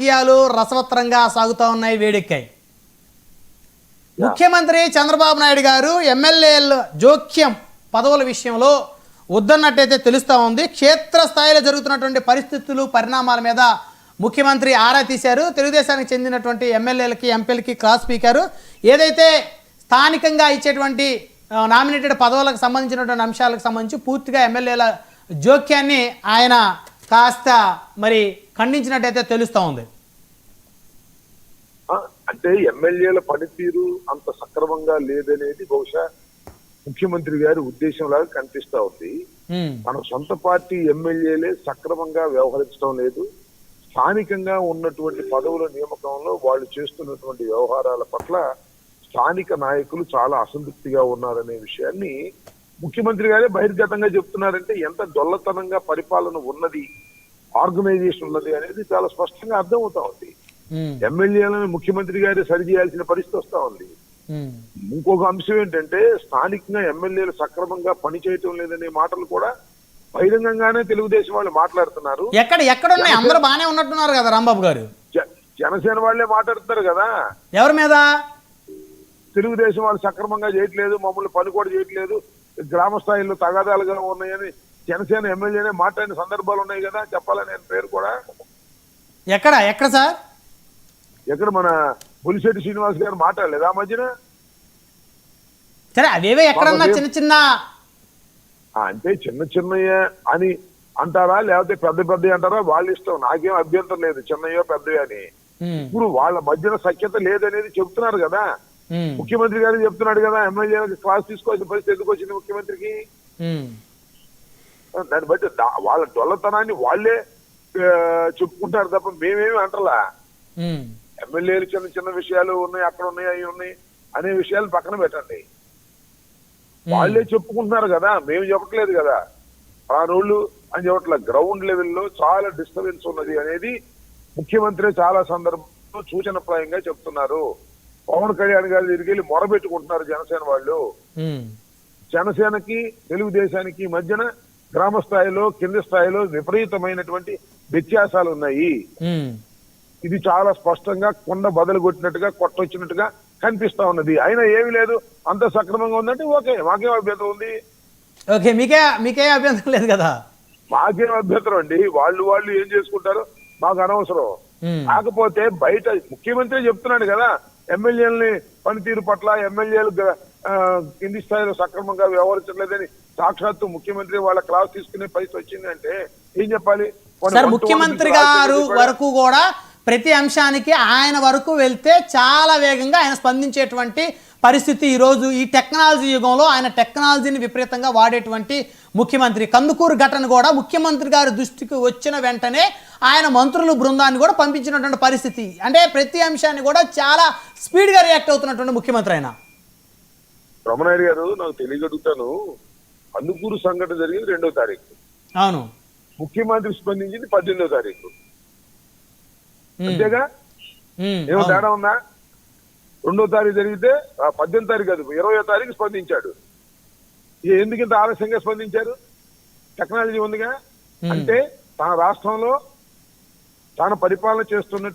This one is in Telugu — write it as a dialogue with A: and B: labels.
A: రాజకీయాలు రసవత్తరంగా సాగుతూ ఉన్నాయి, వేడెక్కాయి. ముఖ్యమంత్రి చంద్రబాబు నాయుడు గారు ఎమ్మెల్యేల జోక్యం పదవుల విషయంలో వద్దన్నట్టయితే తెలుస్తూ ఉంది. క్షేత్రస్థాయిలో జరుగుతున్నటువంటి పరిస్థితులు, పరిణామాల మీద ముఖ్యమంత్రి ఆరా తీశారు. తెలుగుదేశానికి చెందినటువంటి ఎమ్మెల్యేలకి, ఎంపీలకి క్రాస్ స్పీకరు ఏదైతే స్థానికంగా ఇచ్చేటువంటి నామినేటెడ్ పదవులకు సంబంధించినటువంటి అంశాలకు సంబంధించి పూర్తిగా ఎమ్మెల్యేల జోక్యాన్ని ఆయన కాస్త మరి ఖండించినట్టయితే తెలుస్తూ ఉంది.
B: అంటే ఎమ్మెల్యేల పనితీరు అంత సక్రమంగా లేదనేది బహుశా ముఖ్యమంత్రి గారి ఉద్దేశంలాగా కనిపిస్తా ఉంది. మన సొంత పార్టీ ఎమ్మెల్యేలే సక్రమంగా వ్యవహరించడం లేదు. స్థానికంగా ఉన్నటువంటి పదవుల నియామకంలో వాళ్ళు చేస్తున్నటువంటి వ్యవహారాల పట్ల స్థానిక నాయకులు చాలా అసంతృప్తిగా ఉన్నారనే విషయాన్ని ముఖ్యమంత్రి గారే బహిర్గతంగా చెప్తున్నారంటే ఎంత డొల్లతనంగా పరిపాలన ఉన్నది, ఆర్గనైజేషన్ ఉన్నది అనేది చాలా స్పష్టంగా అర్థమవుతా ఉంది. ఎమ్మెల్యేలను ముఖ్యమంత్రి గారే సరిచేయాల్సిన పరిస్థితి వస్తా ఉంది. ఇంకొక అంశం ఏంటంటే స్థానికంగా ఎమ్మెల్యేలు సక్రమంగా పనిచేయటం లేదనే మాటలు కూడా బహిరంగంగానే తెలుగుదేశం వాళ్ళు మాట్లాడుతున్నారు.
A: ఎక్కడున్నాయి? అందరూ బాగానే ఉన్నట్టున్నారు కదా రాంబాబు గారు.
B: జనసేన వాళ్ళే మాట్లాడుతున్నారు కదా.
A: ఎవరి మీద?
B: తెలుగుదేశం వాళ్ళు సక్రమంగా చేయట్లేదు, మమ్మల్ని పని కూడా చేయట్లేదు, గ్రామ స్థాయిలో తగాదాలుగా ఉన్నాయని జనసేన ఎమ్మెల్యేనే మాట్లాడిన సందర్భాలు ఉన్నాయి కదా. చెప్పాలని పేరు కూడా
A: ఎక్కడ సార్?
B: ఎక్కడ మన బొలిశెట్టి శ్రీనివాస్ గారు మాట్లాడలేదు ఆ మధ్యన?
A: సరే, అవేవే ఎక్కడన్నా చిన్న
B: అంటే చిన్నయ్య అని అంటారా, లేకపోతే పెద్ద అంటారా, వాళ్ళ ఇష్టం. నాకేం అభ్యంతరం లేదు చిన్నయ్యో పెద్దయ్యో అని. ఇప్పుడు వాళ్ళ మధ్యన సఖ్యత లేదనేది చెప్తున్నారు కదా. ముఖ్యమంత్రి గారు చెప్తున్నాడు కదా, ఎమ్మెల్యేలకు క్లాస్ తీసుకోవాల్సిన పరిస్థితి ఎందుకు వచ్చింది ముఖ్యమంత్రికి? దాన్ని బట్టి వాళ్ళ డొల్లతనాన్ని వాళ్ళే చెప్పుకుంటారు తప్ప మేమేమి అంటలా. ఎమ్మెల్యేలు చిన్న విషయాలు ఉన్నాయి, అక్కడ ఉన్నాయి, అవి ఉన్నాయి అనే విషయాలు పక్కన పెట్టండి. వాళ్ళే చెప్పుకుంటున్నారు కదా, మేము చెప్పట్లేదు కదా. రోడ్లు అని చెప్పట్లేదు. గ్రౌండ్ లెవెల్లో చాలా డిస్టర్బెన్స్ ఉన్నది అనేది ముఖ్యమంత్రి చాలా సందర్భంలో సూచనప్రాయంగా చెప్తున్నారు. పవన్ కళ్యాణ్ గారి దగ్గరికి వెళ్ళి మొరబెట్టుకుంటున్నారు జనసేన వాళ్ళు. జనసేనకి తెలుగుదేశానికి మధ్యన గ్రామ స్థాయిలో, కింది స్థాయిలో విపరీతమైనటువంటి వ్యత్యాసాలు ఉన్నాయి. ఇది చాలా స్పష్టంగా కొండ బదులు కొట్టినట్టుగా, కొట్టొచ్చినట్టుగా కనిపిస్తా ఉన్నది. అయినా ఏమీ లేదు, అంత సక్రమంగా ఉందంటే ఓకే, మాకేం అభ్యంతరం ఉంది?
A: ఓకే, మీకేం అభ్యంతరం లేదు కదా?
B: మాకేం అభ్యంతరం అండి. వాళ్ళు ఏం చేసుకుంటారో మాకు అనవసరం. కాకపోతే బయట ముఖ్యమంత్రి చెప్తున్నాడు కదా, ఎమ్మెల్యేలని పనితీరు పట్ల ఎమ్మెల్యేలు కింది స్థాయిలో సక్రమంగా వ్యవహరించలేదని సాక్షాత్తు ముఖ్యమంత్రి వాళ్ళ క్లాస్ తీసుకునే పరిస్థితి వచ్చింది అంటే ఏం చెప్పాలి?
A: ముఖ్యమంత్రి గారు వరకు కూడా ప్రతి అంశానికి ఆయన వరకు వెళ్తే చాలా వేగంగా ఆయన స్పందించేటువంటి పరిస్థితి ఈరోజు ఈ టెక్నాలజీ యుగంలో ఆయన టెక్నాలజీని విపరీతంగా వాడేటువంటి ముఖ్యమంత్రి. కందుకూరు ఘటన కూడా ముఖ్యమంత్రి గారి దృష్టికి వచ్చిన వెంటనే ఆయన మంత్రుల బృందాన్ని కూడా పంపించినటువంటి పరిస్థితి. అంటే ప్రతి అంశాన్ని కూడా చాలా స్పీడ్గా రియాక్ట్ అవుతున్నటువంటి ముఖ్యమంత్రి ఆయన.
B: రమణాయుడు గారు, నాకు తెలియగలుగుతాను, కందుకూరు సంఘటన జరిగింది 2వ తారీఖు.
A: అవును.
B: ముఖ్యమంత్రి స్పందించింది 18వ తారీఖు. అంతేగా? ఏమో తేడా ఉందా? 2వ తారీఖు జరిగితే 18వ తారీఖు కాదు, 20వ తారీఖు స్పందించాడు. ఎందుకు ఇంత ఆలస్యంగా స్పందించారు? టెక్నాలజీ ఉందిగా. అంటే తన రాష్ట్రంలో తాను పరిపాలన చేస్తున్నట్టు